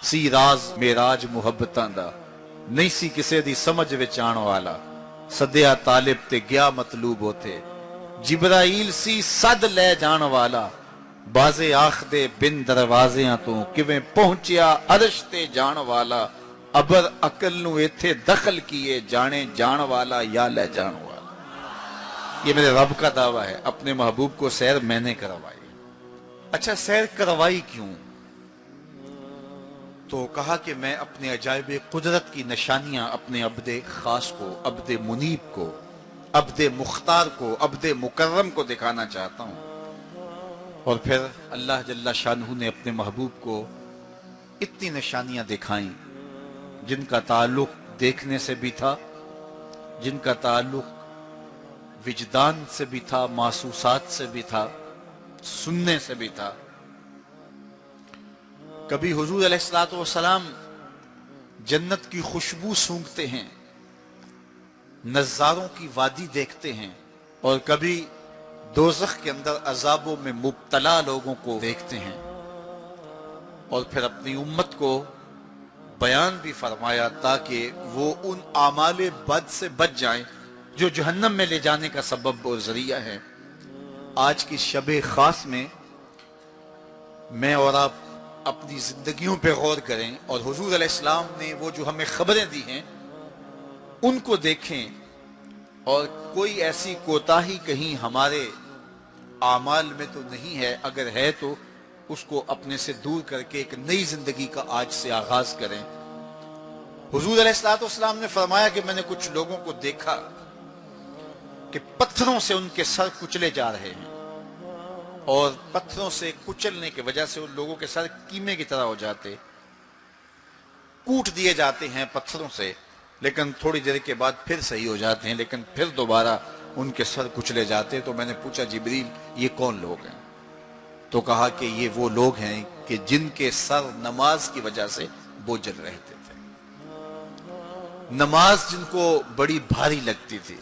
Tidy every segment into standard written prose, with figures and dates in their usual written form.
سی راز میراج ਮੁਹੱਬਤਾਂ ਦਾ ਨਹੀਂ ਸੀ ਕਿਸੇ ਦੀ ਸਮਝ ਵਿੱਚ ਆਉਣ ਵਾਲਾ ਸੱਦਿਆ ਤਾਲਿਬ ਤੇ ਗਿਆ ਮਤਲੂਬ ਉਥੇ ਜਿਬਰਾਈਲ ਸੀ ਸੱਦ ਲੈ ਜਾਣ ਵਾਲਾ ਬਾਜ਼ੇ ਆਖਦੇ ਬਿਨ ਦਰਵਾਜ਼ਿਆਂ ਤੋਂ ਕਿਵੇਂ ਪਹੁੰਚਿਆ ਅਰਸ਼ ਤੇ ਜਾਣ ਵਾਲਾ ਅਬਰ ਅਕਲ ਨੂੰ ਇੱਥੇ ਦਖਲ ਕੀਏ जाने जान वाला या ले जान वाला। ये मेरे रब का दावा है, अपने महबूब को सैर मैंने करवाई। अच्छा, सैर करवाई क्यों? तो कहा कि मैं अपने अजायब कुदरत की निशानियां अपने अब्दे खास को, अब्दे मुनीब को, अब्दे मुख्तार को, अब्दे मुकर्रम को दिखाना चाहता हूं। और फिर अल्लाह जल्ला शानहू ने अपने महबूब को इतनी निशानियां दिखाई जिनका ताल्लुक देखने से भी था, जिनका ताल्लुक विजदान से भी था, महसूसात से भी था, सुनने से भी था। कभी हुजूर अलैहिस्सलातु वस्सलाम जन्नत की खुशबू सूंघते हैं, नज़ारों की वादी देखते हैं, और कभी दोज़ख के अंदर अजाबों में मुब्तला लोगों को देखते हैं। और फिर अपनी उम्मत को बयान भी फरमाया ताकि वो उन आमाले बद से बच जाएं जो जहन्नम में ले जाने का सबब और जरिया है। आज की शबे खास में मैं और आप अपनी जिंदगियों पे गौर करें और हुजूर अलैहिस्सलाम ने वो जो हमें खबरें दी हैं उनको देखें, और कोई ऐसी कोताही कहीं हमारे आमाल में तो नहीं है, अगर है तो उसको अपने से दूर करके एक नई जिंदगी का आज से आगाज करें। हुजूर अलैहिस्सलाम ने फरमाया कि मैंने कुछ लोगों को देखा कि पत्थरों से उनके सर कुचले जा रहे हैं, और पत्थरों से कुचलने की वजह से उन लोगों के सर कीमे की तरह हो जाते, कूट दिए जाते हैं पत्थरों से, लेकिन थोड़ी देर के बाद फिर सही हो जाते हैं, लेकिन फिर दोबारा उनके सर कुचले जाते। तो मैंने पूछा, जिब्रील ये कौन लोग हैं? तो कहा कि ये वो लोग हैं कि जिनके सर नमाज की वजह से बोझल रहते थे, नमाज जिनको बड़ी भारी लगती थी,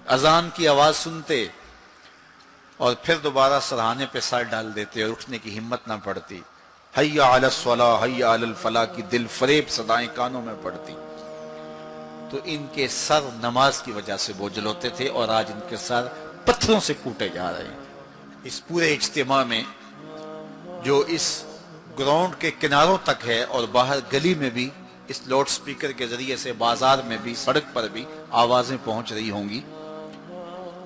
अजान की आवाज सुनते और फिर दोबारा सरहाने पे सर डाल देते और उठने की हिम्मत ना पड़ती। हय्या अलस सलाह हय्या अलल फलाह की दिल फरेब सदाएं कानों में पड़ती। तो इनके सर नमाज की वजह से बोझल होते थे, और आज इनके सर पत्थरों से कूटे जा रहे हैं। इस पूरे इज्तिमा में जो इस ग्राउंड के किनारों तक है और बाहर गली में भी इस लाउड स्पीकर के जरिए से, बाजार में भी, सड़क पर भी आवाजें पहुंच रही होंगी,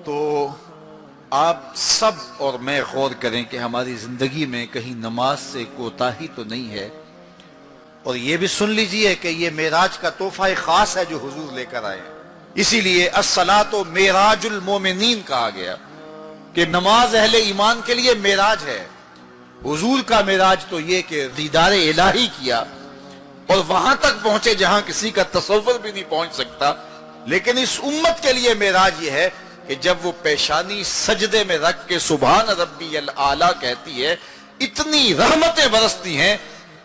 तो आप सब और मैं गौर करें कि हमारी जिंदगी में कहीं नमाज से कोताही तो नहीं है। और ये भी सुन लीजिए कि ये मेराज का तोहफा खास है जो हुजूर लेकर आए हैं। इसीलिए अस्सलातो मेराजुल मोमिनीन कहा गया कि नमाज अहले ईमान के लिए मेराज है। हुजूर का मेराज तो ये कि दीदार इलाही किया और वहां तक पहुंचे जहां किसी का तसव्वुर भी नहीं पहुंच सकता। लेकिन इस उम्मत के लिए मेराज ये है कि जब वो पेशानी सजदे में रख के सुभान रब्बी अल आला कहती है, इतनी रहमतें बरसती हैं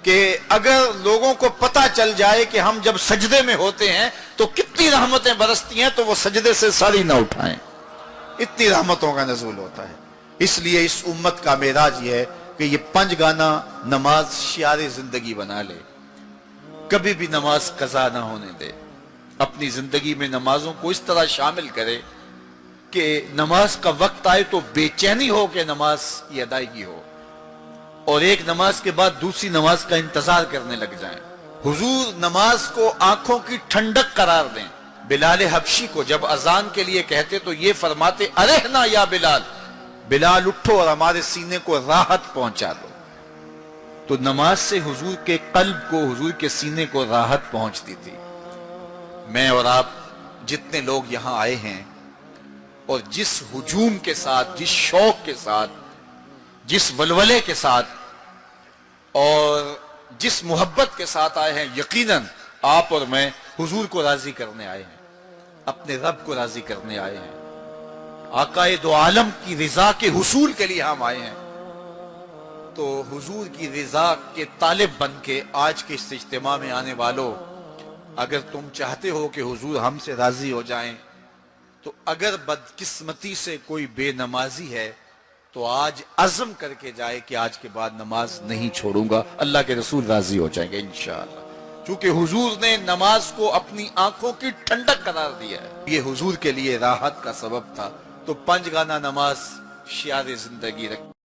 कि अगर लोगों को पता चल जाए कि हम जब सजदे में होते हैं तो कितनी रहमतें बरसती हैं, तो वो सजदे से सर ही ना उठाएं, इतनी रहमतों का नज़ूल होता है। इसलिए इस उम्मत का मेराज ये है कि ये 5 गाना नमाज शियारे जिंदगी बना ले, कभी भी नमाज कज़ा ना होने दे, अपनी जिंदगी में नमाजों को इस तरह शामिल करे कि नमाज का वक्त आए तो बेचैनी हो कि नमाज की अदायगी हो, और एक नमाज के बाद दूसरी नमाज का इंतजार करने लग जाएं। हुजूर नमाज को आंखों की ठंडक करार दें। बिलाल हबशी को जब अजान के लिए कहते तो ये फरमाते, अरेहना या बिलाल, बिलाल उठो और हमारे सीने को राहत पहुंचा दो। तो नमाज से हुजूर के कल्ब को, हुजूर के सीने को राहत पहुंचती थी। मैं और आप जितने लोग यहां आए हैं और जिस हुजूम के साथ, जिस शौक के साथ, जिस वलवले के साथ और जिस मोहब्बत के साथ आए हैं, यकीनन आप और मैं हुजूर को राजी करने आए हैं, अपने रब को राजी करने आए हैं, आकाए दो आलम की रिजा के हुसूल के लिए हम आए हैं। तो हुजूर की रिजा के तालिब बन के आज के इस इज्तिमा में आने वालों, अगर तुम चाहते हो कि हुजूर हमसे राजी हो जाएं, तो अगर बदकिस्मती से कोई बेनमाजी है تو آج عزم کر کے جائے کہ آج کے بعد نماز نہیں چھوڑوں گا، اللہ کے رسول راضی ہو جائیں گے انشاءاللہ، چونکہ حضور نے نماز کو اپنی آنکھوں کی ٹھنڈک قرار دیا ہے، یہ حضور کے لیے راحت کا سبب تھا، تو 5 گانا نماز شعار زندگی رکھ